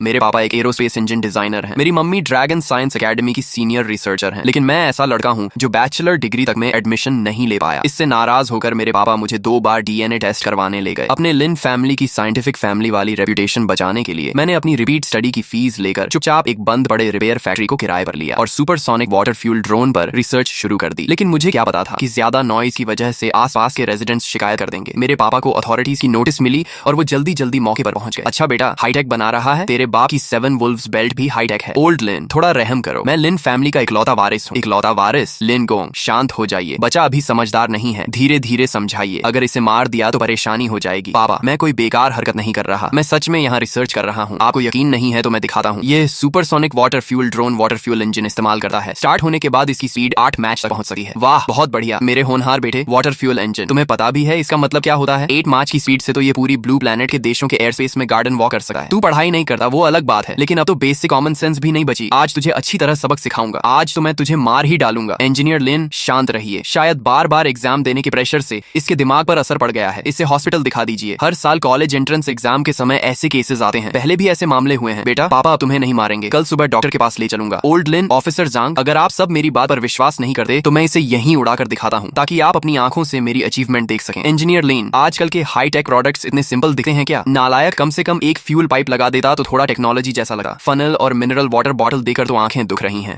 मेरे पापा एक एरोस्पेस इंजन डिजाइनर हैं। मेरी मम्मी ड्रैगन साइंस एकेडमी की सीनियर रिसर्चर हैं। लेकिन मैं ऐसा लड़का हूँ जो बैचलर डिग्री तक में एडमिशन नहीं ले पाया। इससे नाराज होकर मेरे पापा मुझे 2 बार डीएनए टेस्ट करवाने ले गए। अपने लिन फैमिली की साइंटिफिक फैमिली वाली रेपुटेशन बचाने के लिए मैंने अपनी रिपीट स्टडी की फीस लेकर चुपचाप एक बंद पड़े रिपेयर फैक्ट्री को किराए पर लिया और सुपरसोनिक वाटर फ्यूल ड्रोन पर रिसर्च शुरू कर दी। लेकिन मुझे क्या पता था कि ज्यादा नॉइज की वजह से आसपास के रेजिडेंट्स शिकायत कर देंगे। मेरे पापा को अथॉरिटीज की नोटिस मिली और वो जल्दी जल्दी मौके पर पहुंच गए। अच्छा बेटा, हाईटेक बना रहा है, तेरे बाप की 7 वुल्व्स बेल्ट भी हाईटेक है। ओल्ड लिन, थोड़ा रहम करो। मैं लिन फैमिली का इकलौता वारिस हूँ। इकलौता वारिस? लिन गोंग, शांत हो जाइए, बच्चा अभी समझदार नहीं है, धीरे धीरे समझाइए। अगर इसे मार दिया तो परेशानी हो जाएगी। पापा, मैं कोई बेकार हरकत नहीं कर रहा, मैं सच में यहाँ रिसर्च कर रहा हूँ। आपको यकीन नहीं है तो मैं दिखाता हूँ। ये supersonic water fuel drone water fuel engine इस्तेमाल करता है। स्टार्ट होने के बाद इसकी स्पीड 8 मैच तक पहुंच सकती है। वाह, बहुत बढ़िया मेरे होनहार बेटे। वाटर फ्यूल इंजन, तुम्हें पता भी है इसका मतलब क्या होता है? 8 मार्च की स्पीड से तो ये पूरी ब्लू प्लैनेट के देशों के एयर स्पेस में गार्डन वॉक कर सकता है। तू पढ़ाई नहीं करता वो अलग बात है, लेकिन अब तो बेसिक कॉमन सेंस भी नहीं बची। आज तुझे अच्छी तरह सबक सिखाऊंगा। आज तो मैं तुझे मार ही डालूंगा। इंजीनियर लिन, शांत रहिए। शायद बार बार एग्जाम देने के प्रेशर से इसके दिमाग पर असर पड़ गया है। इसे हॉस्पिटल दिखा दीजिए। हर साल कॉलेज एंट्रेंस एग्जाम के समय ऐसे केसेस आते हैं। पहले भी ऐसे मामले हुए हैं। बेटा, पापा अब तुम्हें नहीं मारेंगे। कल सुबह डॉक्टर के पास ले चलूंगा। ओल्ड लिन, ऑफिसर जांग, अगर आप सब मेरी बात पर विश्वास नहीं करते तो मैं इसे यहीं उड़ाकर दिखाता हूँ ताकि आप अपनी आंखों से मेरी अचीवमेंट देख सकें। इंजीनियर लिन, आजकल के हाई टेक प्रोडक्ट्स इतने सिंपल दिखते हैं क्या? नालायक, कम से कम एक फ्यूल पाइप लगा देता तो थोड़ा टेक्नोलॉजी जैसा लगा। फनल और मिनरल वाटर बॉटल देकर तो आंखें दुख रही हैं।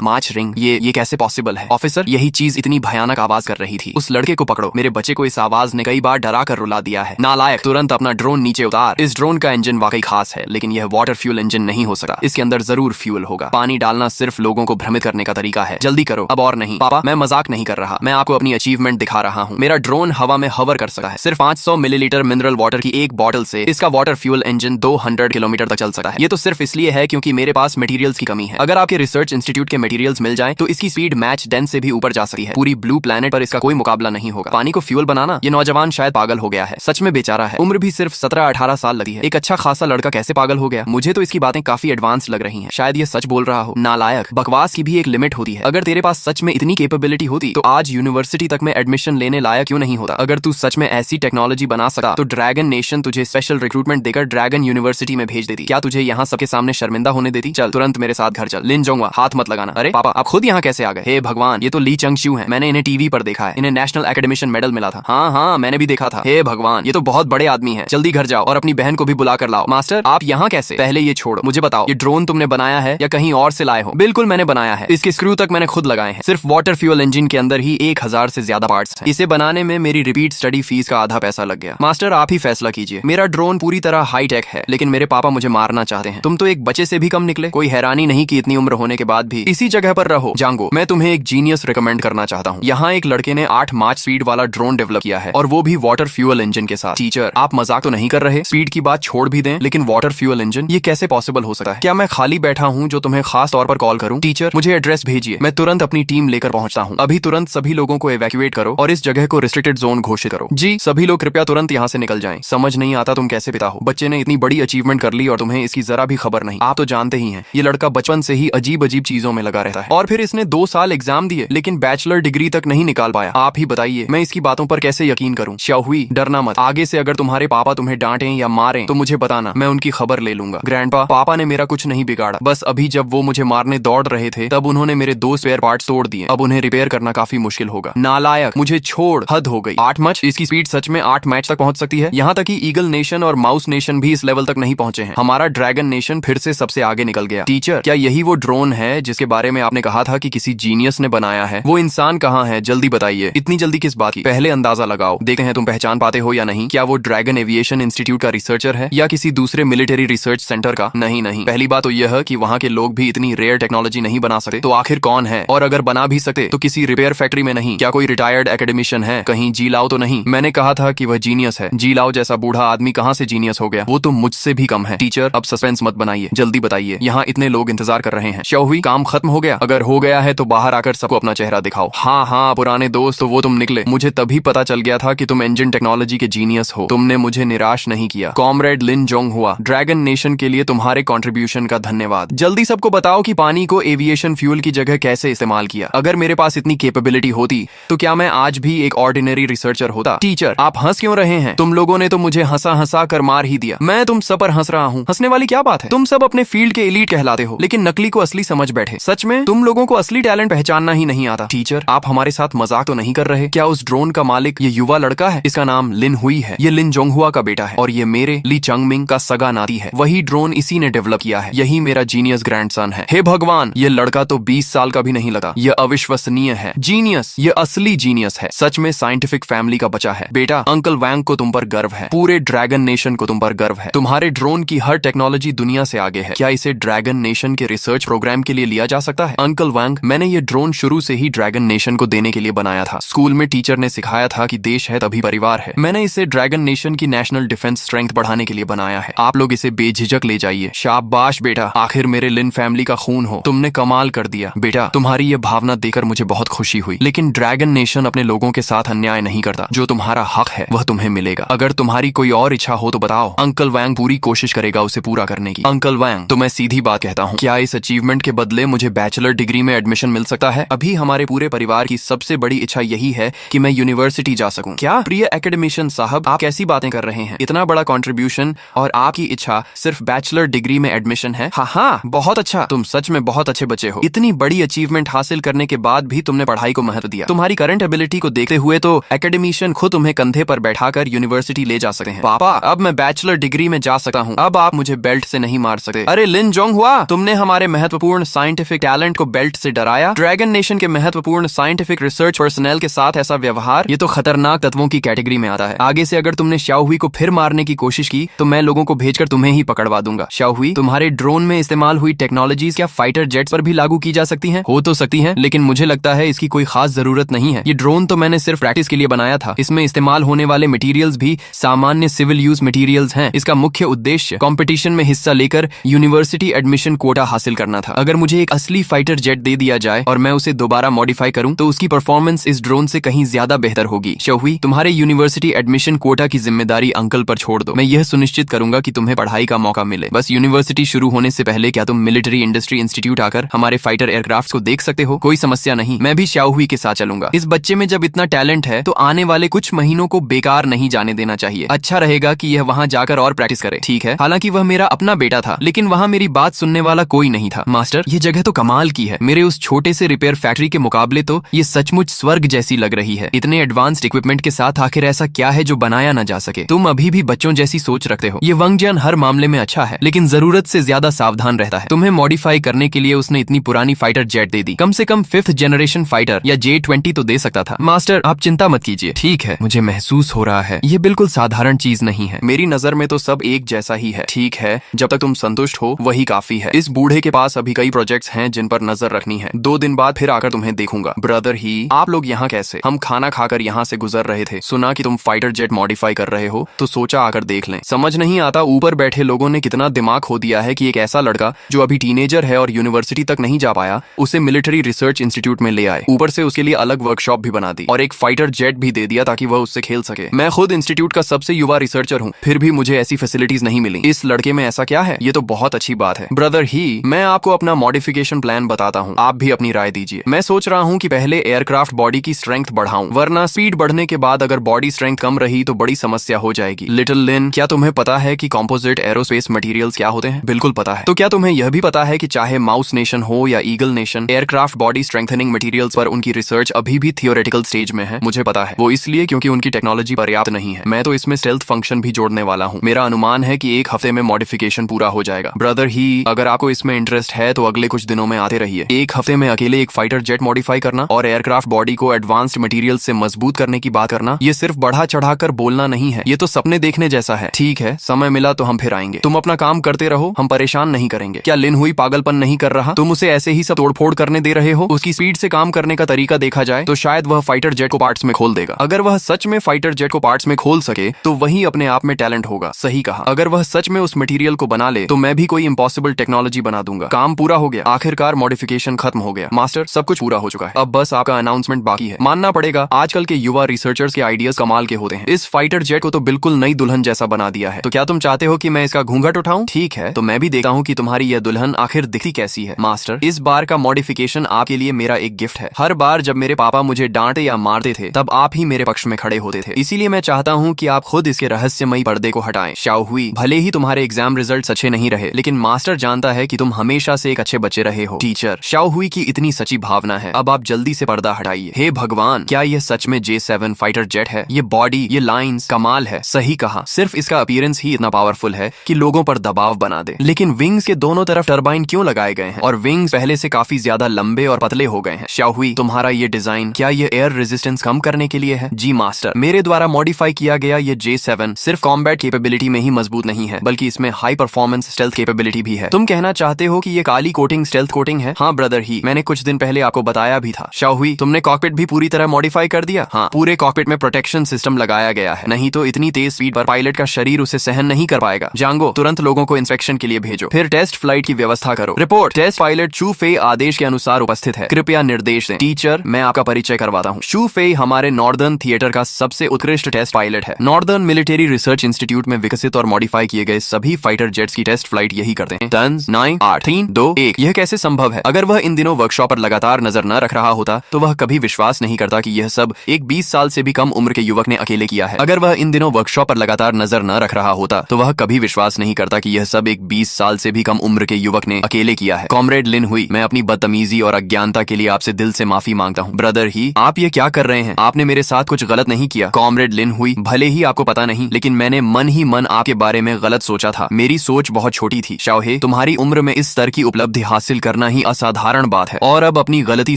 माच रिंग, ये कैसे पॉसिबल है? ऑफिसर, यही चीज इतनी भयानक आवाज कर रही थी। उस लड़के को पकड़ो। मेरे बच्चे को इस आवाज ने कई बार डरा कर रुला दिया है। नालायक, तुरंत अपना ड्रोन नीचे उतार। इस ड्रोन का इंजन वाकई खास है, लेकिन यह वाटर फ्यूल इंजन नहीं हो सकता। इसके अंदर जरूर फ्यूल होगा। पानी डालना सिर्फ लोगों को भ्रमित करने का तरीका है। जल्दी करो, अब और नहीं। पापा, मैं मजाक नहीं कर रहा, मैं आपको अपनी अचीवमेंट दिखा रहा हूँ। मेरा ड्रोन हवा में हवर कर सकता है। सिर्फ 500 मिलीलीटर मिनरल वाटर की एक बॉटल से इसका वाटर फ्यूल इंजन 200 किलोमीटर तक चल सकता है। ये तो सिर्फ इसलिए है क्योंकि मेरे पास मटेरियल्स की कमी है। अगर आपके रिसर्च इंस्टीट्यूट के मटेरियल्स मिल जाएं तो इसकी स्पीड मैच 10 से भी ऊपर जा सकती है। पूरी ब्लू प्लैनेट पर इसका कोई मुकाबला नहीं होगा। पानी को फ्यूल बनाना, ये नौजवान शायद पागल हो गया है। सच में बेचारा है, उम्र भी सिर्फ 17-18 साल लगती है। एक अच्छा खासा लड़का कैसे पागल हो गया? मुझे तो इसकी बातें काफी एडवांस लग रही हैं। शायद ये सच बोल रहा हो। नालायक, बकवास की भी एक लिमिट होती है। अगर तेरे पास सच में इतनी कैपेबिलिटी होती तो आज यूनिवर्सिटी तक में एडमिशन लेने लायक क्यों नहीं होता? अगर तू सच में ऐसी टेक्नोलॉजी बना सकता तो ड्रैगन नेशन तुझे स्पेशल रिक्रूटमेंट देकर ड्रैगन यूनिवर्सिटी में भेज देती। क्या तुझे यहाँ सबके सामने शर्मिंदा होने देती? चल तुरंत मेरे साथ घर चल। लिन जोंगवा, हाथ मत लगाना। अरे पापा, आप खुद यहाँ कैसे आ गए? हे भगवान, ये तो ली चंगशू हैं। मैंने इन्हें टीवी पर देखा है। इन्हें नेशनल एकेडमिशन मेडल मिला था। हाँ, मैंने भी देखा था। हे भगवान, ये तो बहुत बड़े आदमी है। जल्दी घर जाओ और अपनी बहन को भी बुला कर लाओ। मास्टर, आप यहाँ कैसे? पहले ये छोड़ो, मुझे बताओ, ये ड्रोन तुमने बनाया है या कहीं और से लाए हो? बिल्कुल मैंने बनाया है। इसके स्क्रू तक मैंने खुद लगाए हैं। सिर्फ वाटर फ्यूल इंजन के अंदर ही 1000 से ज्यादा पार्ट्स हैं। इसे बनाने में मेरी रिपीट स्टडी फीस का आधा पैसा लग गया। मास्टर, आप ही फैसला कीजिए। मेरा ड्रोन पूरी तरह हाई टेक है, लेकिन मेरे पापा मुझे मारना चाहते हैं। तुम तो एक बच्चे से भी कम निकले। कोई हैरानी नहीं कि इतनी उम्र होने के बाद भी इसी जगह पर रहो। जांगो, मैं तुम्हें एक जीनियस रिकमेंड करना चाहता हूँ। यहाँ एक लड़के ने 8 मार्च स्पीड वाला ड्रोन डेवलप किया है और वो भी वाटर फ्यूल इंजन के साथ। टीचर, आप मजाक तो नहीं कर रहे? स्पीड की बात छोड़ भी दें, लेकिन वाटर फ्यूल इंजन, ये कैसे पॉसिबल हो सकता है? क्या मैं खाली बैठा हूँ जो तुम्हें खास तौर पर कॉल करूँ? टीचर, मुझे एड्रेस भेजिए, मैं तुरंत अपनी टीम लेकर पहुंचता हूँ। अभी तुरंत सभी लोगों को एवैक्यूएट करो और इस जगह को रिस्ट्रिक्टेड जोन घोषित करो। जी, सभी लोग कृपया तुरंत यहाँ से निकल जाएं। समझ नहीं आता तुम कैसे पिता हो। बच्चे ने इतनी बड़ी अचीवमेंट कर ली और तुम्हें इसकी जरा भी खबर नहीं। आप तो जानते ही हैं, ये लड़का बचपन से ही अजीब अजीब चीजों में लगा रहता है और फिर इसने 2 साल एग्जाम दिए लेकिन बैचलर डिग्री तक नहीं निकाल पाया। आप ही बताइए, मैं इसकी बातों पर कैसे यकीन करूं? शाओहुई, डरना मत। आगे से अगर तुम्हारे पापा तुम्हें डांटें या मारें तो मुझे बताना, मैं उनकी खबर ले लूंगा। ग्रैंडपा, पापा ने मेरा कुछ नहीं बिगाड़ा। बस अभी जब वो मुझे मारने दौड़ रहे थे तब उन्होंने मेरे 2 स्पेयर पार्ट्स तोड़ दिए। अब उन्हें रिपेयर करना काफी मुश्किल होगा। नालायक, मुझे छोड़, हद हो गई। 8 मैच, इसकी स्पीड सच में 8 मैच तक पहुंच सकती है। यहाँ तक कि ईगल नेशन और माउस नेशन भी इस लेवल तक नहीं पहुंचे हैं। हमारा ड्रैगन नेशन फिर से सबसे आगे निकल गया। टीचर, क्या यही वो ड्रोन है जिसके बारे में आपने कहा था कि किसी जीनियस ने बनाया है? वो इंसान कहाँ है? जल्दी बताइए। इतनी जल्दी किस बात की? पहले अंदाजा लगाओ, देखते हैं तुम पहचान पाते हो या नहीं। क्या वो ड्रैगन एविएशन इंस्टीट्यूट का रिसर्चर है या किसी दूसरे मिलिट्री रिसर्च सेंटर का? नहीं, पहली बात तो यह कि वहाँ के लोग भी इतनी रेयर टेक्नोलॉजी नहीं बना सकते। तो आखिर कौन है? और अगर बना भी सकते तो किसी रिपेयर फैक्ट्री में नहीं। क्या कोई रिटायर्ड एकेडमिशियन है? कहीं जी लाओ तो नहीं? मैंने कहा था कि वह जीनियस है। जी लाओ जैसा बूढ़ा आदमी कहाँ से जीनियस हो गया? वो तो मुझसे भी कम है। टीचर, अब सस्पेंस मत बनाइए, जल्दी बताइए। यहाँ इतने लोग इंतजार कर रहे हैं। शाओहुई, काम खत्म हो गया? अगर हो गया है तो बाहर आकर सबको अपना चेहरा दिखाओ। हाँ, पुराने दोस्त, तो वो तुम निकले। मुझे तभी पता चल गया था कि तुम इंजन टेक्नोलॉजी के जीनियस हो। तुमने मुझे निराश नहीं किया। कॉमरेड लिन जोंग हुआ, ड्रैगन नेशन के लिए तुम्हारे कंट्रीब्यूशन का धन्यवाद। जल्दी सबको बताओ कि पानी को एविएशन फ्यूल की जगह कैसे इस्तेमाल किया। अगर मेरे पास इतनी कैपेबिलिटी होती तो क्या मैं आज भी एक ऑर्डिनरी रिसर्चर होता? टीचर, आप हंस क्यों रहे हैं? तुम लोगों ने तो मुझे हंसा कर मार ही दिया। मैं तुम सब पर हंस रहा हूँ। हूँ। हंसने वाली क्या बात है, तुम सब अपने फील्ड के एलीट कहलाते हो, लेकिन नकली को असली समझ बैठे। सच में तुम लोगों को असली टैलेंट पहचानना ही नहीं आता। टीचर, आप हमारे साथ मजाक तो नहीं कर रहे? क्या उस ड्रोन का मालिक ये युवा लड़का है? इसका नाम लिन हुई है। ये लिन जोंगहुआ का बेटा है और ये मेरे ली चंगमिंग का सगा नाती है। वही ड्रोन इसी ने डेवलप किया है। यही मेरा जीनियस ग्रैंडसन है। हे भगवान, ये लड़का तो 20 साल का भी नहीं लगा। ये अविश्वसनीय है। जीनियस, ये असली जीनियस है। सच में साइंटिफिक फैमिली का बच्चा है। बेटा, अंकल वैंग को तुम पर गर्व है। पूरे ड्रैगन नेशन को तुम पर गर्व है। तुम्हारे ड्रोन की हर टेक्नोलॉजी दुनिया से आगे है। क्या इसे ड्रैगन नेशन के रिसर्च प्रोग्राम के लिए लिया जा सकता है? अंकल वैंग, मैंने ये ड्रोन शुरू से ही ड्रैगन नेशन को देने के लिए बनाया था। स्कूल में टीचर ने सिखाया था कि देश है तभी परिवार है। मैंने इसे ड्रैगन नेशन की नेशनल डिफेंस स्ट्रेंथ बढ़ाने के लिए बनाया है। आप लोग इसे बेझिझक ले जाइए। शाबाश बेटा, आखिर मेरे लिन फैमिली का खून हो। तुमने कमाल कर दिया। बेटा, तुम्हारी ये भावना देखकर मुझे बहुत खुशी हुई, लेकिन ड्रैगन नेशन अपने लोगों के साथ अन्याय नहीं करता। जो तुम्हारा हक है वह तुम्हें मिलेगा। अगर तुम्हारी कोई और इच्छा हो तो बताओ। अंकल वैंग पूरी कोशिश करेगा उसे पूरा करने की। अंकल वैंग, तो मैं सीधी बात कहता हूँ, क्या इस अचीवमेंट के बदले मुझे बैचलर डिग्री में एडमिशन मिल सकता है? अभी हमारे पूरे परिवार की सबसे बड़ी इच्छा यही है कि मैं यूनिवर्सिटी जा सकूं। क्या प्रिय एकेडमिशियन साहब, आप कैसी बातें कर रहे हैं? इतना बड़ा कंट्रीब्यूशन और आपकी इच्छा सिर्फ बैचलर डिग्री में एडमिशन है? हाँ, बहुत अच्छा। तुम सच में बहुत अच्छे बच्चे हो। इतनी बड़ी अचीवमेंट हासिल करने के बाद भी तुमने पढ़ाई को महत्व दिया। तुम्हारी करंट एबिलिटी को देखते हुए तो एकेडमिशियन खुद तुम्हें कंधे पर बैठाकर यूनिवर्सिटी ले जा सकते हैं। पापा, अब मैं बैचलर डिग्री में जा सकता हूँ। अब आप मुझे बेल्ट से नहीं मार सकते। अरे लिन जोंगहुआ, तुमने हमारे महत्वपूर्ण साइंटिफिक टैलेंट को बेल्ट से डराया। ड्रैगन नेशन के महत्वपूर्ण साइंटिफिक रिसर्च पर्सनल के साथ ऐसा व्यवहार, ये तो खतरनाक तत्वों की कैटेगरी में आता है। आगे से अगर तुमने शाओहुई को फिर मारने की कोशिश की तो मैं लोगों को भेजकर तुम्हें ही पकड़वा दूंगा। शाओहुई, तुम्हारे ड्रोन में इस्तेमाल हुई टेक्नोलॉजीज क्या फाइटर जेट्स पर भी लागू की जा सकती हैं? हो तो सकती हैं, लेकिन मुझे लगता है इसकी कोई खास जरूरत नहीं है। ये ड्रोन तो मैंने सिर्फ प्रैक्टिस के लिए बनाया था। इसमें इस्तेमाल होने वाले मटेरियल्स भी सामान्य सिविल यूज मटेरियल्स हैं। इसका मुख्य उद्देश्य कंपटीशन में हिस्सा लेकर यूनिवर्सिटी एडमिशन कोटा हासिल करना था। अगर मुझे एक असली फाइटर जेट दे दिया जाए और मैं उसे दोबारा मॉडिफाई करूं तो उसकी परफॉर्मेंस इस ड्रोन से कहीं ज्यादा बेहतर होगी। शाओहुई, तुम्हारे यूनिवर्सिटी एडमिशन कोटा की जिम्मेदारी अंकल पर छोड़ दो। मैं यह सुनिश्चित करूंगा कि तुम्हें पढ़ाई का मौका मिले। बस यूनिवर्सिटी शुरू होने से पहले क्या तुम मिलिट्री इंडस्ट्री इंस्टीट्यूट आकर हमारे फाइटर एयरक्राफ्ट को देख सकते हो? कोई समस्या नहीं, मैं भी शाओहुई के साथ चलूंगा। इस बच्चे में जब इतना टैलेंट है तो आने वाले कुछ महीनों को बेकार नहीं जाने देना चाहिए। अच्छा रहेगा कि यह वहां जाकर और प्रैक्टिस करे। ठीक है, हालांकि वह मेरा अपना बेटा था, लेकिन वहां मेरी बात सुनने वाला कोई नहीं था। मास्टर, ये जगह तो कमाल की है। मेरे उस छोटे से रिपेयर फैक्ट्री के मुकाबले तो ये सचमुच स्वर्ग जैसी लग रही है। इतने एडवांस्ड इक्विपमेंट के साथ आखिर ऐसा क्या है जो बनाया ना जा सके? तुम अभी भी बच्चों जैसी सोच रखते हो। ये वंगजियान हर मामले में अच्छा है, लेकिन जरूरत से ज्यादा सावधान रहता है। तुम्हें मॉडिफाई करने के लिए उसने इतनी पुरानी फाइटर जेट दे दी। कम से कम 5th जनरेशन फाइटर या J-20 तो दे सकता था। मास्टर, आप चिंता मत कीजिए। ठीक है, मुझे महसूस हो रहा है ये बिल्कुल साधारण चीज नहीं है। मेरी नजर में तो सब एक जैसा ही है। ठीक है, जब तक तुम संतुष्ट हो वही काफी है। इस बूढ़े के पास अभी कई प्रोजेक्ट्स हैं जिन पर नजर रखनी है। 2 दिन बाद फिर आकर तुम्हें देखूंगा। ब्रदर ही, आप लोग यहाँ कैसे? हम खाना खाकर यहाँ से गुजर रहे थे, सुना कि तुम फाइटर जेट मॉडिफाई कर रहे हो तो सोचा आकर देख लें। समझ नहीं आता ऊपर बैठे लोगों ने कितना दिमाग खो दिया है कि एक ऐसा लड़का जो अभी टीनेजर है और यूनिवर्सिटी तक नहीं जा पाया, उसे मिलिट्री रिसर्च इंस्टीट्यूट में ले आए। ऊपर से उसके लिए अलग वर्कशॉप भी बना दी और एक फाइटर जेट भी दे दिया ताकि वह उससे खेल सके। मैं खुद इंस्टीट्यूट का सबसे युवा रिसर्चर हूँ, फिर भी मुझे ऐसी फैसिलिटीज नहीं मिली। इस लड़के में ऐसा क्या है? ये तो बहुत अच्छी बात है। ब्रदर ही, मैं आपको अपना मॉडिफिकेशन प्लान बताता हूँ, आप भी अपनी राय दीजिए। मैं सोच रहा हूँ कि पहले एयरक्राफ्ट बॉडी की स्ट्रेंथ बढ़ाऊं, वरना स्पीड बढ़ने के बाद अगर बॉडी स्ट्रेंथ कम रही तो बड़ी समस्या हो जाएगी। लिटिल लिन, क्या तुम्हें पता है कि कॉम्पोजिट एरोस्पेस मटेरियल्स क्या होते हैं? बिल्कुल पता है। तो क्या तुम्हें यह भी पता है कि चाहे माउस नेशन हो या eagle nation, aircraft body strengthening materials पर उनकी रिसर्च अभी भी थियोरेटिकल स्टेज में है? मुझे पता है, वो इसलिए क्योंकि उनकी टेक्नोलॉजी पर्याप्त नहीं है। मैं तो इसमें स्टेल्थ फंक्शन भी जोड़ने वाला हूँ। मेरा अनुमान है कि 1 हफ्ते में मॉडिफिकेशन पूरा हो जाएगा। ब्रदर ही, अगर आपको इसमें इंटरेस्ट है तो अगले कुछ दिनों में आते रहिए। 1 हफ्ते में अकेले एक फाइटर जेट मॉडिफाई करना और एयरक्राफ्ट बॉडी को एडवांस्ड मटेरियल से मजबूत करने की बात करना, ये सिर्फ बढ़ा चढ़ाकर बोलना नहीं है, ये तो सपने देखने जैसा है। ठीक है, समय मिला तो हम फिर आएंगे। तुम अपना काम करते रहो, हम परेशान नहीं करेंगे। क्या लिन हुई पागलपन नहीं कर रहा? तुम उसे ऐसे ही सब तोड़फोड़ करने दे रहे हो? उसकी स्पीड से काम करने का तरीका देखा जाए तो शायद वह फाइटर जेट को पार्ट्स में खोल देगा। अगर वह सच में फाइटर जेट को पार्ट्स में खोल सके तो वही अपने आप में टैलेंट होगा। सही कहा। अगर वह सच में उस मटेरियल को बना ले तो मैं भी कोई इम्पॉसिबल टेक्नोलॉजी बना दूंगा। काम पूरा हो गया, आखिरकार मॉडिफिकेशन खत्म हो गया। मास्टर, सब कुछ पूरा हो चुका है, अब बस आपका अनाउंसमेंट बाकी है। मानना पड़ेगा, आजकल के युवा रिसर्चर्स के आइडियाज कमाल के होते हैं। इस फाइटर जेट को तो बिल्कुल नई दुल्हन जैसा बना दिया है। तो क्या तुम चाहते हो कि मैं इसका घूंघट उठाऊं? ठीक है, तो मैं भी देखता हूँ कि तुम्हारी यह दुल्हन आखिर दिखती कैसी है। मास्टर, इस बार का मॉडिफिकेशन आपके लिए मेरा एक गिफ्ट है। हर बार जब मेरे पापा मुझे डांटे या मारते थे तब आप ही मेरे पक्ष में खड़े होते थे, इसीलिए मैं चाहता हूँ कि आप खुद इसके रहस्यमयी पर्दे को हटाएं। शाओहुई, भले ही तुम्हारी तुम्हारे एग्जाम रिजल्ट्स अच्छे नहीं रहे, लेकिन मास्टर जानता है कि तुम हमेशा से एक अच्छे बच्चे रहे हो। टीचर, शाओ हुई की इतनी सच्ची भावना है, अब आप जल्दी से पर्दा हटाइए। हे भगवान, क्या यह सच में J7 फाइटर जेट है? ये बॉडी, ये लाइंस, कमाल है। सही कहा, सिर्फ इसका अपीयरेंस ही इतना पावरफुल है कि लोगों पर दबाव बना दे। लेकिन विंग्स के दोनों तरफ टरबाइन क्यों लगाए गए हैं? और विंग्स पहले से काफी ज्यादा लंबे और पतले हो गए हैं। शाओ हुई, तुम्हारा ये डिजाइन, क्या ये एयर रेजिस्टेंस कम करने के लिए है? जी मास्टर, मेरे द्वारा मॉडिफाई किया गया ये J7 सिर्फ कॉम्बैट कैपेबिलिटी में ही मजबूत नहीं है, बल्कि इसमें हाई परफॉर्मेंस स्टेल्थ कैपेबिलिटी भी है। तुम कहना चाहते हो कि ये काली कोटिंग स्टेल्थ कोटिंग है? हाँ ब्रदर ही, मैंने कुछ दिन पहले आपको बताया भी था। शाओ हुई, तुमने कॉकपिट भी पूरी तरह मॉडिफाई कर दिया? हाँ, पूरे कॉकपिट में प्रोटेक्शन सिस्टम लगाया गया है, नहीं तो इतनी तेज स्पीड पर पायलट का शरीर उसे सहन नहीं कर पाएगा। जांगो, तुरंत लोगों को इंस्पेक्शन के लिए भेजो, फिर टेस्ट फ्लाइट की व्यवस्था करो। रिपोर्ट, टेस्ट पायलट शू फेई आदेश के अनुसार उपस्थित है, कृपया निर्देश दें। टीचर, मैं आपका परिचय करवाता हूँ। शू फेई हमारे नॉर्दर्न थिएटर का सबसे उत्कृष्ट टेस्ट पायलट है। नॉर्दर्न मिलिट्री रिसर्च इंस्टीट्यूट में विकसित और मॉडिफाई किए गए सभी फाइटर जेट्स की टेस्ट फ्लाइट यही करते हैं। 10, 9, 8, 3, 2, 1। यह कैसे संभव है? अगर वह इन दिनों वर्कशॉप पर लगातार नजर न रख रहा होता तो वह कभी विश्वास नहीं करता कि यह सब एक 20 साल से भी कम उम्र के युवक ने अकेले किया है। अगर वह इन दिनों वर्कशॉप पर लगातार नजर न रख रहा होता तो वह कभी विश्वास नहीं करता कि यह सब एक 20 साल से भी कम उम्र के युवक ने अकेले किया है। कॉमरेड लिन हुई, मैं अपनी बदतमीजी और अज्ञानता के लिए आपसे दिल से माफी मांगता हूँ। ब्रदर ही, आप ये क्या कर रहे हैं? आपने मेरे साथ कुछ गलत नहीं किया। कॉमरेड लिन हुई, भले ही आपको पता नहीं, लेकिन मैंने मन ही मन आपके बारे में गलत सोचा था। मेरी सोच बहुत छोटी थी। शाओहे, तुम्हारी उम्र में इस स्तर की उपलब्धि हासिल करना ही असाधारण बात है, और अब अपनी गलती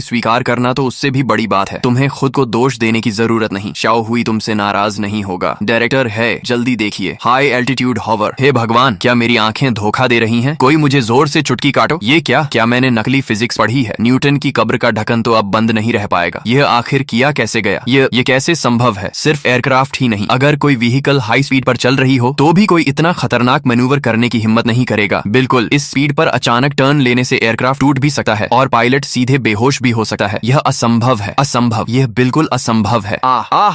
स्वीकार करना तो उससे भी बड़ी बात है। तुम्हें खुद को दोष देने की जरूरत नहीं। शाओ हुई तुमसे नाराज नहीं होगा। डायरेक्टर है, जल्दी देखिए। High altitude hover. हे भगवान, क्या मेरी आंखें धोखा दे रही हैं? कोई मुझे जोर से चुटकी काटो। ये क्या मैंने नकली फिजिक्स पढ़ी है? न्यूटन की कब्र का ढक्कन तो अब बंद नहीं रह पाएगा। यह आखिर किया कैसे गया? ये कैसे संभव है? सिर्फ एयरक्राफ्ट ही नहीं, अगर कोई व्हीकल हाई स्पीड पर चल रही हो तो भी कोई इतना खतरनाक मैन्यूवर करने की हिम्मत नहीं करेगा। बिल्कुल, इस स्पीड पर अचानक टर्न लेने से एयरक्राफ्ट टूट भी सकता है और पायलट सीधे बेहोश भी हो सकता है। यह असंभव है, असंभव, यह बिल्कुल असंभव है।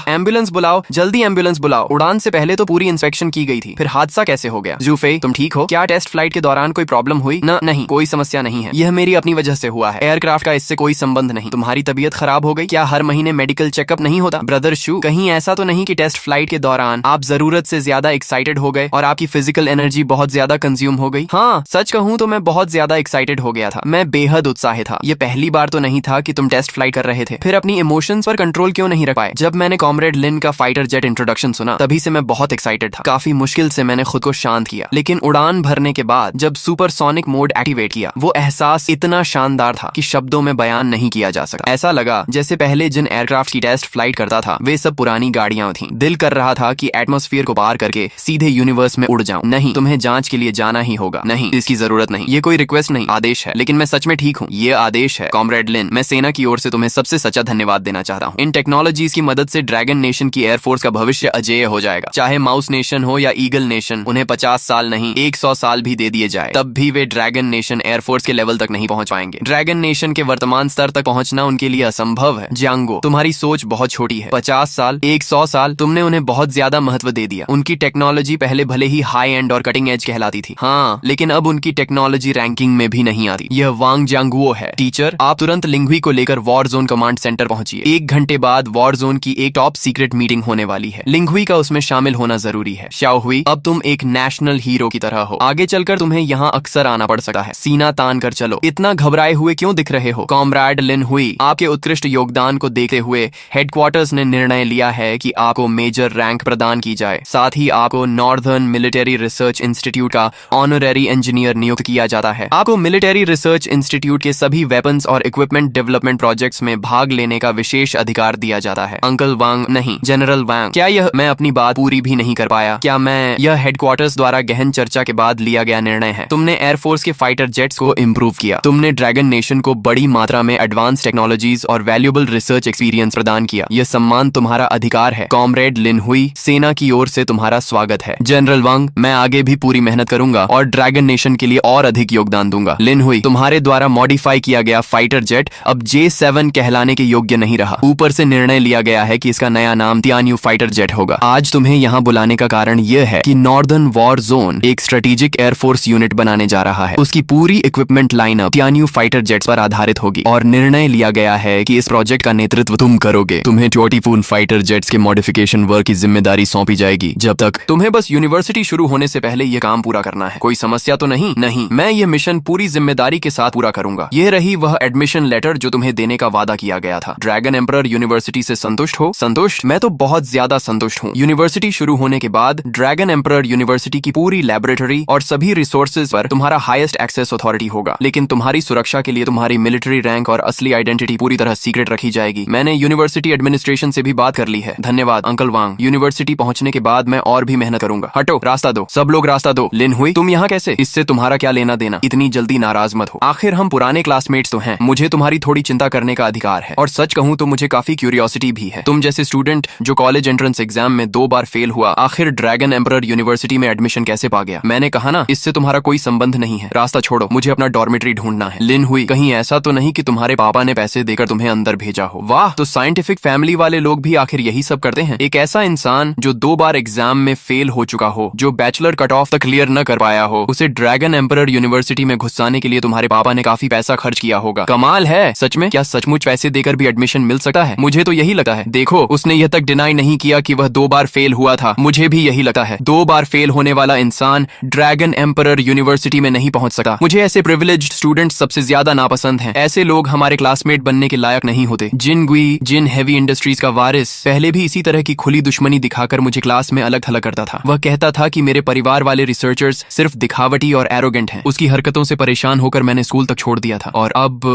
एम्बुलेंस बुलाओ, जल्दी एम्बुलेंस बुलाओ। उड़ान से पहले तो पूरी इंस्पेक्शन की गई थी, फिर हादसा कैसे हो गया? जूफे, तुम ठीक हो? क्या टेस्ट फ्लाइट के दौरान कोई प्रॉब्लम हुई? नहीं, कोई समस्या नहीं है। यह मेरी अपनी वजह से हुआ है, एयरक्राफ्ट का इससे कोई संबंध नहीं। तुम्हारी तबीयत खराब हो गई? क्या हर महीने मेडिकल चेकअप नहीं होता? ब्रदर शू, कहीं ऐसा तो नहीं कि टेस्ट फ्लाइट के दौरान आप जरूरत से ज्यादा एक्साइटेड हो गए और आपकी फिजिकल एनर्जी बहुत ज्यादा कंज्यूम हो गई? हाँ, सच कहूँ तो मैं बहुत ज्यादा एक्साइटेड हो गया था। मैं बेहद उत्साहित था। ये पहली बार तो नहीं था कि तुम टेस्ट फ्लाइट कर रहे थे। फिर अपनी इमोशंस पर कंट्रोल क्यों नहीं रख पाए? जब मैंने कॉमरेड लिन का फाइटर जेट इंट्रोडक्शन सुना तभी से मैं बहुत एक्साइटेड था। काफी मुश्किल से मैंने खुद को शांत किया, लेकिन उड़ान भरने के बाद जब सुपरसोनिक मोड एक्टिवेट किया, वो एहसास इतना शानदार था कि शब्दों में बयान नहीं किया जा सकता। ऐसा लगा जैसे पहले जिन एयरक्राफ्ट की टेस्ट फ्लाइट करता था वे सब पुरानी गाड़ियां थीं। दिल कर रहा था कि एटमॉस्फेयर को पार करके सीधे यूनिवर्स में उड़ जाऊं। नहीं, तुम्हें जांच के लिए जाना ही होगा। नहीं, इसकी जरूरत नहीं। ये कोई रिक्वेस्ट नहीं, आदेश है। लेकिन मैं सच में ठीक हूँ, ये आदेश है। कॉमरेड लिन, मैं सेना की ओर से तुम्हें सबसे सच्चा धन्यवाद देना चाहता हूँ। इन टेक्नोलॉजीज की मदद से ड्रैगन नेशन की एयरफोर्स का भविष्य अजेय हो जाएगा। चाहे माउस नेशन हो या ईगल नेशन, उन्हें 50 साल नहीं 100 साल भी दे दिए जाए, तब भी वे ड्रैगन नेशन एयरफोर्स के लेवल तक नहीं पहुंच पाएंगे। ड्रैगन नेशन के वर्तमान स्तर तक पहुंचना उनके लिए असंभव है। जियांगो, तुम्हारी सोच बहुत छोटी है। 50 साल, 100 साल, तुमने उन्हें बहुत ज्यादा महत्व दे दिया। उनकी टेक्नोलॉजी पहले भले ही हाई एंड और कटिंग एज कहलाती थी, हाँ, लेकिन अब उनकी टेक्नोलॉजी रैंकिंग में भी नहीं आती। यह वांग जियांगुओ है। टीचर, आप तुरंत लिंगुई को लेकर वॉर जोन कमांड सेंटर पहुंचिए। 1 घंटे बाद वॉर जोन की एक टॉप सीक्रेट मीटिंग होने वाली है। लिंगुई का उसमें शामिल होना जरूरी है। शाओ हुई, अब तुम एक नेशनल हीरो की तरह हो। आगे चलकर तुम्हें यहाँ अक्सर आना पड़ सकता है। सीना तान कर चलो। इतना घबराए हुए क्यों दिख रहे हो? कॉमरेड लिन हुई, आपके उत्कृष्ट योगदान को देखते हुए हेडक्वार्टर्स ने निर्णय लिया है कि आपको मेजर रैंक प्रदान की जाए। साथ ही आपको नॉर्दर्न मिलिट्री रिसर्च इंस्टीट्यूट का ऑनररी इंजीनियर नियुक्त किया जाता है। आपको मिलिट्री रिसर्च इंस्टीट्यूट के सभी वेपन्स और इक्विपमेंट डेवलपमेंट प्रोजेक्ट्स में भाग लेने का विशेष अधिकार दिया जाता है। अंकल वांग, नहीं, जनरल वांग, क्या यह मैं अपनी बात पूरी भी नहीं कर पाया? क्या मैं यह हेडक्वार्टर्स द्वारा गहन चर्चा के बाद लिया गया निर्णय है। तुमने एयरफोर्स के फाइटर जेट्स को इम्प्रूव किया। तुमने ड्रैगन नेशन को बड़ी मात्रा में एडवांस टेक्नोलॉजीज और वैल्यूएबल रिसर्च एक्सपीरियंस प्रदान किया। यह सम्मान तुम्हारा अधिकार है। कॉमरेड लिन हुई, सेना की ओर से तुम्हारा स्वागत है। जनरल वांग, मैं आगे भी पूरी मेहनत करूंगा और ड्रैगन नेशन के लिए और अधिक योगदान दूंगा। लिन हुई, तुम्हारे द्वारा मॉडिफाई किया गया फाइटर जेट अब J7 कहलाने के योग्य नहीं रहा। ऊपर से निर्णय लिया गया है कि इसका नया नाम तियान्यू फाइटर जेट होगा। आज तुम्हें यहाँ बुलाने का कारण यह है कि नॉर्दर्न वॉर जोन एक स्ट्रेटेजिक एयरफोर्स यूनिट बनाने जा रहा है। उसकी पूरी इक्विपमेंट लाइनअप तियान्यू फाइटर जेट्स पर आधारित होगी और निर्णय लिया गया है कि इस प्रोजेक्ट का नेतृत्व तुम करोगे। तुम्हें ट्योटीफून फाइटर जेट्स के मॉडिफिकेशन वर्क की जिम्मेदारी सौंपी जाएगी। जब तक तुम्हें बस यूनिवर्सिटी शुरू होने से पहले ये काम पूरा करना है। कोई समस्या तो नहीं? नहीं, मैं ये मिशन पूरी जिम्मेदारी के साथ पूरा करूंगा। ये रही वह एडमिशन लेटर जो तुम्हें देने का वादा किया गया था। ड्रैगन एम्परर यूनिवर्सिटी से संतुष्ट हो? संतुष्ट? मैं तो बहुत ज्यादा संतुष्ट हूँ। यूनिवर्सिटी शुरू होने के बाद ड्रैगन एम्परर यूनिवर्सिटी की पूरी लैबोरेटरी और सभी रिसोर्सेज पर तुम्हारा हाईएस्ट एक्सेस अथॉरिटी होगा, लेकिन तुम्हारी सुरक्षा के लिए तुम्हारी मिलिट्री रैंक और असली आइडेंटिटी पूरी तरह सीक्रेट रखी जाएगी। मैंने यूनिवर्सिटी एडमिनिस्ट्रेशन से भी बात कर ली है। धन्यवाद अंकल वांग। यूनिवर्सिटी पहुंचने के बाद मैं और भी मेहनत करूंगा। हटो, रास्ता दो। सब लोग रास्ता दो। लिन हुई, तुम यहाँ कैसे? इससे तुम्हारा क्या लेना देना? इतनी जल्दी नाराज मत हो, आखिर हम पुराने क्लासमेट्स तो हैं। मुझे तुम्हारी थोड़ी चिंता करने का अधिकार है, और सच कहूँ तो मुझे काफी क्यूरियोसिटी भी है। तुम जैसे स्टूडेंट जो कॉलेज एंट्रेंस एग्जाम में 2 बार फेल हुआ, आखिर ड्रैगन एम्परर यूनिवर्सिटी में एडमिशन कैसे पा गया? मैंने कहा ना, इससे तुम्हारा कोई संबंध नहीं है। रास्ता छोड़ो, मुझे अपना डॉर्मेट्री ढूंढना है। लिन हुई, कहीं ऐसा तो नहीं कि तुम्हारे पापा ने पैसे देकर तुम्हें अंदर भेजा हो? वाह, तो साइंटिफिक फैमिली वाले लोग भी आखिर यही सब करते हैं। एक ऐसा इंसान जो 2 बार एग्जाम में फेल हो चुका हो, जो बैचलर कट ऑफ तक क्लियर न कर पाया हो, उसे ड्रैगन एम्परर यूनिवर्सिटी में घुसाने के लिए तुम्हारे पापा ने काफी पैसा खर्च किया होगा। कमाल है। सच में? क्या सचमुच पैसे देकर भी एडमिशन मिल सकता है? मुझे तो यही लगता है। देखो, उसने यह तक डिनाई नहीं किया कि वह 2 बार फेल हुआ था। मुझे भी यही लगता है। 2 बार फेल होने वाला इंसान ड्रैगन एम्परर यूनिवर्सिटी में नहीं पहुंच सका। मुझे ऐसे प्रिविलेज्ड स्टूडेंट्स सबसे ज्यादा नापसंद हैं। ऐसे लोग हमारे क्लासमेट बनने के लायक नहीं होते। जिन गुई, जिन हेवी इंडस्ट्रीज का वारिस, पहले भी इसी तरह की खुली दुश्मनी दिखाकर मुझे क्लास में अलग थलग करता था। वह कहता था कि मेरे परिवार वाले रिसर्चर्स सिर्फ दिखावटी और एरोगेंट हैं। उसकी हरकतों से परेशान होकर मैंने स्कूल तक छोड़ दिया था, और अब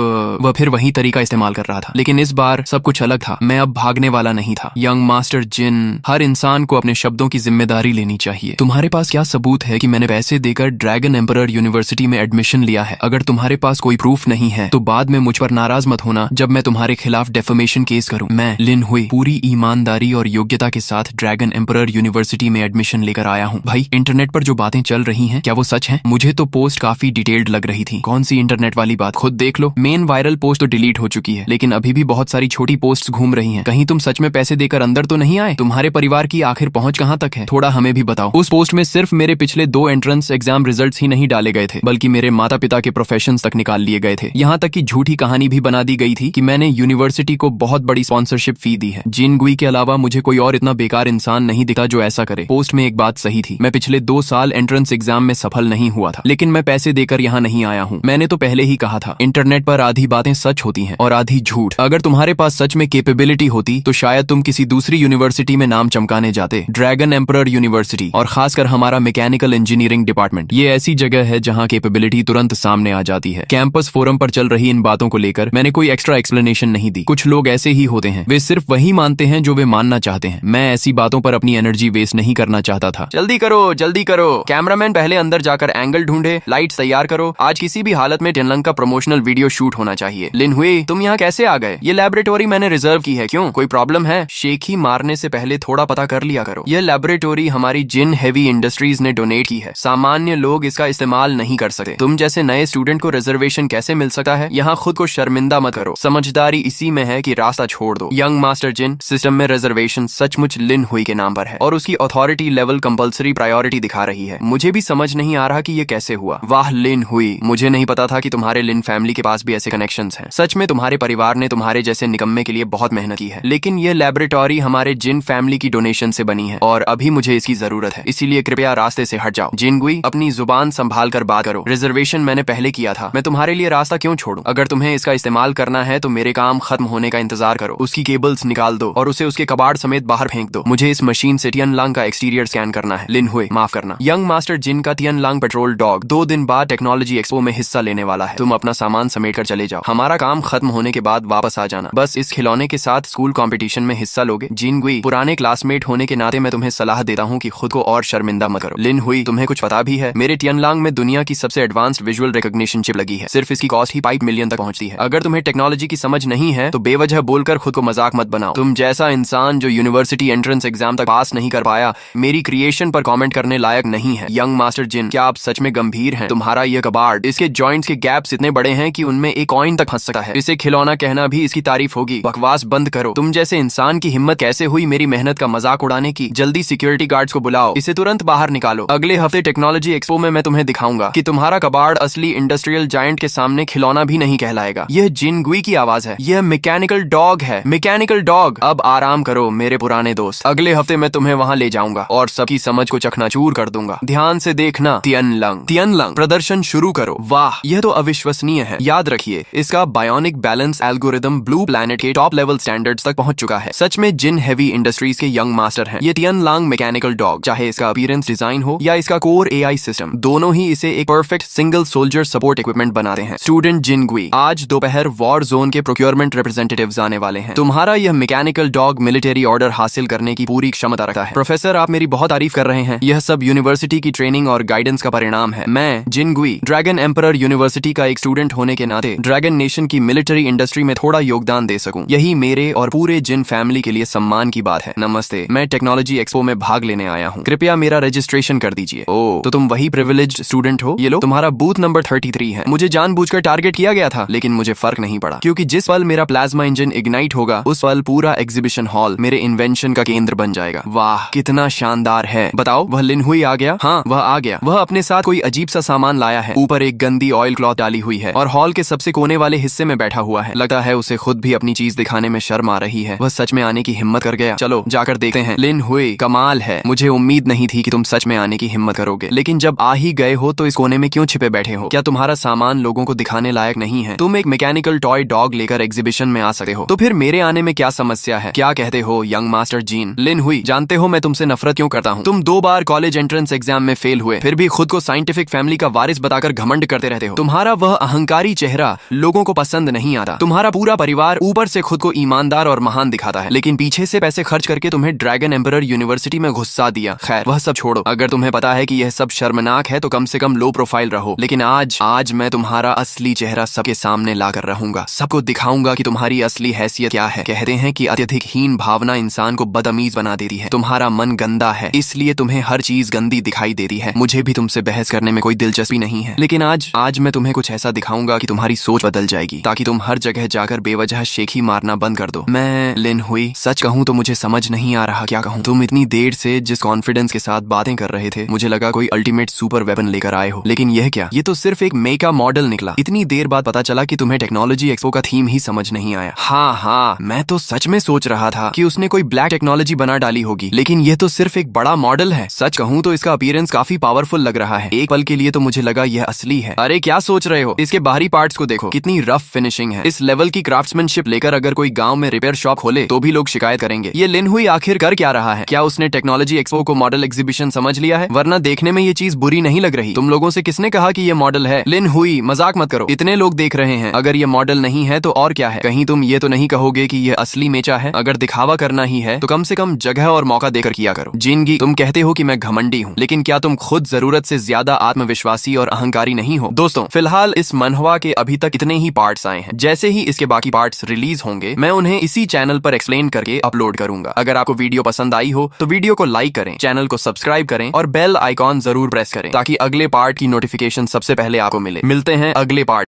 वह फिर वही तरीका इस्तेमाल कर रहा था। लेकिन इस बार सब कुछ अलग था। मैं अब भागने वाला नहीं था। यंग मास्टर जिन, हर इंसान को अपने शब्दों की जिम्मेदारी लेनी चाहिए। तुम्हारे पास क्या सबूत है कि मैंने पैसे देकर ड्रैगन एम्परर यूनिवर्सिटी में एडमिशन लिया है? अगर तुम्हारे पास कोई प्रूफ नहीं है तो बाद में मुझ पर नाराज मत होना जब मैं तुम्हारे खिलाफ डेफेमेशन केस करूं। मैं लिन हुई पूरी ईमानदारी और योग्यता के साथ ड्रैगन एम्परर यूनिवर्सिटी में एडमिशन लेकर आया हूं। भाई, इंटरनेट पर जो बातें चल रही हैं, क्या वो सच हैं? मुझे तो पोस्ट काफी डिटेल्ड लग रही थी। कौन सी इंटरनेट वाली बात? खुद देख लो। मेन वायरल पोस्ट तो डिलीट हो चुकी है, लेकिन अभी भी बहुत सारी छोटी पोस्ट्स घूम रही हैं। कहीं तुम सच में पैसे देकर अंदर तो नहीं आए? तुम्हारे परिवार की आखिर पहुंच कहां तक है? थोड़ा हमें भी बताओ। उस पोस्ट में सिर्फ मेरे पिछले 2 एंट्रेंस एग्जाम रिजल्ट्स ही नहीं डाले गए थे, बल्कि मेरे माता पिता के प्रोफेशंस तक निकाल लिए गए थे। यहाँ तक कि झूठी कहानी भी बना दी गई थी कि मैंने यूनिवर्सिटी को बहुत बड़ी स्पॉन्सरशिप फी दी है। जिन गुई के अलावा मुझे कोई और इतना बेकार इंसान नहीं दिखा जो ऐसा करे। पोस्ट में एक बात सही थी, मैं पिछले 2 साल एंट्रेंस एग्जाम में सफल नहीं हुआ था, लेकिन मैं पैसे देकर यहाँ नहीं आया हूँ। मैंने तो पहले ही कहा था, इंटरनेट पर आधी बातें सच होती हैं और आधी झूठ। अगर तुम्हारे पास सच में कैपेबिलिटी होती तो शायद तुम किसी दूसरी यूनिवर्सिटी में नाम चमकाने जाते। ड्रैगन एम्परर यूनिवर्सिटी, और खासकर हमारा मैकेनिकल इंजीनियरिंग डिपार्टमेंट, ये ऐसी जगह है जहाँ कैपेबिलिटी तुरंत सामने आ जाती है। कैंपस फोरम पर चल रही इन बातों को लेकर मैंने कोई एक्स्ट्रा एक्सप्लेनेशन नहीं दी। कुछ लोग ऐसे ही होते हैं, वे सिर्फ वही मानते हैं जो वे मानना चाहते हैं। मैं ऐसी बातों पर अपनी एनर्जी वेस्ट नहीं करना चाहता था। जल्दी करो, जल्दी करो। कैमरामैन पहले अंदर जाकर एंगल ढूंढे, लाइट्स तैयार करो। आज किसी भी हालत में टिनलंग का प्रमोशनल वीडियो शूट होना चाहिए। लिन हुई, तुम यहाँ कैसे आ गए? ये लैबोरेटोरी मैंने रिजर्व की है। क्यों, कोई प्रॉब्लम है? शेखी मारने से पहले थोड़ा पता कर लिया करो। यह लैबोरेटोरी हमारी जिन हेवी इंडस्ट्रीज ने डोनेट की है। सामान्य लोग इसका इस्तेमाल नहीं कर सकते। तुम जैसे नए स्टूडेंट को रिजर्वेशन कैसे मिल सकता है? यहाँ खुद को शर्मिंदा मत करो। समझदारी इसी में है कि रास्ता छोड़ दो। यंग मास्टर जिन, सिस्टम में रिजर्वेशन सचमुच लिन हुई के नाम पर है, और उसकी अथॉरिटी लेवल कंपल्सरी प्रायोरिटी दिखा रही है। मुझे भी समझ नहीं आ रहा कि ये कैसे हुआ। वाह लिन हुई, मुझे नहीं पता था कि तुम्हारे लिन फैमिली के पास भी ऐसे कनेक्शंस हैं। सच में तुम्हारे परिवार ने तुम्हारे जैसे निकम्मे के लिए बहुत मेहनत की है। लेकिन ये लैबोरेटोरी हमारे जिन फैमिली की डोनेशन से बनी है, और अभी मुझे इसकी जरूरत है। इसीलिए कृपया रास्ते से हट जाओ। जिन गुई, अपनी जुबान संभाल कर बात करो। रिजर्वेशन मैंने पहले किया था, मैं तुम्हारे लिए रास्ता क्यों छोड़ूं? अगर तुम्हें इसका इस्तेमाल करना है तो मेरे काम खत्म होने का इंतजार करो। उसकी केबल्स निकाल दो और उसे उसके कबाड़ समेत बाहर फेंक दो। मुझे इस मशीन से टियनलांग का एक्सटीरियर स्कैन करना है। लिन हुई, माफ करना। यंग मास्टर जिन का टियनलांग पेट्रोल डॉग 2 दिन बाद टेक्नोलॉजी एक्सपो में हिस्सा लेने वाला है। तुम अपना सामान समेट कर चले जाओ। हमारा काम खत्म होने के बाद वापस आ जाना। बस इस खिलौने के साथ स्कूल कंपटीशन में हिस्सा लोगे। जिन गुई, पुराने क्लासमेट होने के नाते मैं तुम्हें सलाह देता हूँ कि खुद को और शर्मिंदा मत करो। लिन हुई, तुम्हें कुछ पता भी है? मेरे टियनलांग में दुनिया की सबसे एडवांस्ड विजुअल रिकॉग्निशन चिप लगी है। सिर्फ इसकी कॉस्ट ही 5 मिलियन तक पहुंचती है। अगर तुम्हें टेक्नोलॉजी की समझ नहीं है तो बेवजह बोलकर खुद को मजाक मत बनाओ। तुम जैसा इंसान जो यूनिवर्सिटी एंट्रेंस एग्जाम तक पास नहीं कर पाया, मेरी क्रिएशन पर कमेंट करने लायक नहीं है। यंग मास्टर जिन, क्या आप सच में गंभीर हैं? तुम्हारा यह कबाड़, इसके जॉइंट्स के गैप्स इतने बड़े हैं कि उनमें एक कॉइन तक फंस सकता है। इसे खिलौना कहना भी इसकी तारीफ होगी। बकवास बंद करो। तुम जैसे इंसान की हिम्मत कैसे हुई मेरी मेहनत का मजाक उड़ाने की? जल्दी सिक्योरिटी गार्ड्स को बुलाओ, इसे तुरंत बाहर निकालो। अगले हफ्ते टेक्नोलॉजी एक्सपो में मैं तुम्हें दिखाऊंगा कि तुम्हारा कबाड़ असली इंडस्ट्रियल जायंट के सामने खिलौना भी नहीं कहलाएगा। यह जिन गुई की आवाज है। यह मैकेनिकल डॉग है। Mechanical dog. अब आराम करो मेरे पुराने दोस्त। अगले हफ्ते मैं तुम्हें वहां ले जाऊंगा और सबकी समझ को चकनाचूर जरूर कर दूंगा। ध्यान से देखना। तियनलंग प्रदर्शन शुरू करो। वाह, यह तो अविश्वसनीय है। याद रखिए, इसका bionic balance algorithm blue planet के टॉप लेवल स्टैंडर्ड्स तक पहुंच चुका है। सच में जिन हेवी इंडस्ट्रीज के यंग मास्टर हैं। ये तियनलांग मैकेनिकल डॉग, चाहे इसका अपीयरेंस डिजाइन हो या इसका कोर एआई सिस्टम, दोनों ही इसे एक perfect single soldier support equipment बनाते हैं। स्टूडेंट जिनगुई, आज दोपहर वॉर जोन के प्रोक्योरमेंट रिप्रेजेंटेटिव्स आने वाले हैं। तुम्हारा यह मैकेनिकल डॉग मिलिट्री ऑर्डर हासिल करने की पूरी क्षमता रखता है। प्रोफेसर, आप मेरी बहुत तारीफ कर रहे हैं। यह सब यूनिवर्सिटी की ट्रेनिंग और गाइडेंस का परिणाम है। मैं जिनगुई, ड्रैगन एम्परर यूनिवर्सिटी का एक स्टूडेंट होने के नाते ड्रैगन नेशन की मिलिट्री इंडस्ट्री में थोड़ा योगदान दे सकूं, यही मेरे और पूरे जिन फैमिली के लिए सम्मान की बात है। नमस्ते, मैं टेक्नोलॉजी एक्सपो में भाग लेने आया हूँ। कृपया मेरा रजिस्ट्रेशन कर दीजिए। ओह, तो तुम वही प्रिविलेज्ड स्टूडेंट हो। ये लो, तुम्हारा बूथ नंबर 33 है। मुझे जानबूझकर टारगेट किया गया था, लेकिन मुझे फर्क नहीं पड़ा, क्योंकि जिस पल मेरा प्लाज्मा इंजन इग्नाइट होगा, उस पल पूरा एग्जीबिशन हॉल मेरे इन्वेंशन का केंद्र बन जाएगा। वाह, कितना शानदार है। बताओ, वह लिन हुई आ गया? हाँ, वह आ गया। वह अपने साथ कोई अजीब सा सामान लाया है। ऊपर एक गंदी ऑयल क्लॉथ डाली हुई है और हॉल के सबसे कोने वाले हिस्से में बैठा हुआ है। लगता है उसे खुद भी अपनी चीज दिखाने में शर्म आ रही है। वह सच में आने की हिम्मत कर गया। चलो जाकर देखते हैं। लिन हुई, कमाल है। मुझे उम्मीद नहीं थी कि तुम सच में आने की हिम्मत करोगे, लेकिन जब आ ही गए हो तो इस कोने में क्यों छिपे बैठे हो? क्या तुम्हारा सामान लोगों को दिखाने लायक नहीं है? तुम एक मैकेनिकल टॉय डॉग लेकर एग्जीबिशन में आ सकते हो, तो फिर मेरे आने में क्या समस्या है? क्या कहते हो यंग मास्टर जीन? लिन हुई, जानते हो मैं तुमसे नफरत क्यों करता हूँ? तुम 2 बार कॉलेज एंट्रेंस एग्जाम में फेल हुए, फिर भी खुद को साइंटिफिक फैमिली का वारिस बताकर घमंड करते रहते हो। तुम्हारा वह अहंकारी चेहरा लोगों को पसंद नहीं आता। तुम्हारा पूरा परिवार ऊपर से खुद को ईमानदार और महान दिखाता है, लेकिन पीछे से पैसे खर्च करके तुम्हें ड्रैगन एम्परर यूनिवर्सिटी में घुसा दिया। खैर, वह सब छोड़ो। अगर तुम्हें पता है कि यह सब शर्मनाक है तो कम से कम लो प्रोफाइल रहो। लेकिन आज मैं तुम्हारा असली चेहरा सबके सामने लाकर रहूंगा। सबको दिखाऊंगा कि तुम्हारी असली हैसियत क्या है। कहते हैं कि अत्यधिक हीन भावना इंसान को बदअमीज बना देती है। तुम्हारा मन गंदा है, इसलिए तुम्हें हर चीज गंदी दिखाई देती है। मुझे भी तुमसे बहस करने में कोई दिलचस्पी नहीं है, लेकिन आज मैं तुम्हें कुछ ऐसा दिखाऊंगा कि तुम्हारी सोच बदल जाएगी, ताकि तुम हर जगह जाकर बेवजह शेखी मारना बंद कर दो। मैं लिन हुई, सच कहूँ तो मुझे समझ नहीं आ रहा क्या कहूँ। तुम इतनी देर से जिस कॉन्फिडेंस के साथ बातें कर रहे थे, मुझे लगा कोई अल्टीमेट सुपर वेपन लेकर आए हो, लेकिन यह क्या? ये तो सिर्फ एक मेका मॉडल निकला। इतनी देर बाद पता चला कि तुम्हें टेक्नोलॉजी एक्सपो का थीम ही समझ नहीं आया। हाँ, मैं तो सच में सोच रहा था कि उसने कोई ब्लैक टेक्नोलॉजी बना डाली होगी, लेकिन यह तो सिर्फ एक बड़ा मॉडल है। सच कहूँ तो इसका अपीयरेंस काफी पावरफुल लग रहा है। एक पल के लिए तो मुझे लगा यह असली है। अरे क्या सोच रहे हो? इसके बाहरी पार्ट्स को देखो, कितनी रफ फिनिशिंग है। इस लेवल की क्राफ्ट्समैनशिप लेकर अगर कोई गांव में रिपेयर शॉप खोले तो भी लोग शिकायत करेंगे। ये लिन हुई आखिर कर क्या रहा है? क्या उसने टेक्नोलॉजी एक्सपो को मॉडल एग्जीबिशन समझ लिया है? वरना देखने में ये चीज बुरी नहीं लग रही। तुम लोगों से किसने कहा कि ये मॉडल है? लिन हुई, मजाक मत करो। इतने लोग देख रहे हैं, अगर ये मॉडल नहीं है तो और क्या है? कहीं तुम ये तो नहीं कहोगे कि ये असली मेचा है? अगर दिखावा करना ही है तो कम से कम जगह और मौका देकर किया करो। जिनगी, तुम कहते हो कि मैं घमंडी हूँ, लेकिन क्या तुम खुद जरूरत से ज्यादा आत्मविश्वासी और अहंकारी नहीं हो? दोस्तों, फिलहाल इस मनहवा के अभी तक इतने ही पार्ट्स आए हैं। जैसे ही इसके बाकी पार्ट्स रिलीज होंगे, मैं उन्हें इसी चैनल पर एक्सप्लेन करके अपलोड करूंगा। अगर आपको वीडियो पसंद आई हो तो वीडियो को लाइक करें, चैनल को सब्सक्राइब करें और बेल आइकॉन जरूर प्रेस करें, ताकि अगले पार्ट की नोटिफिकेशन सबसे पहले आपको मिले। मिलते हैं अगले पार्ट।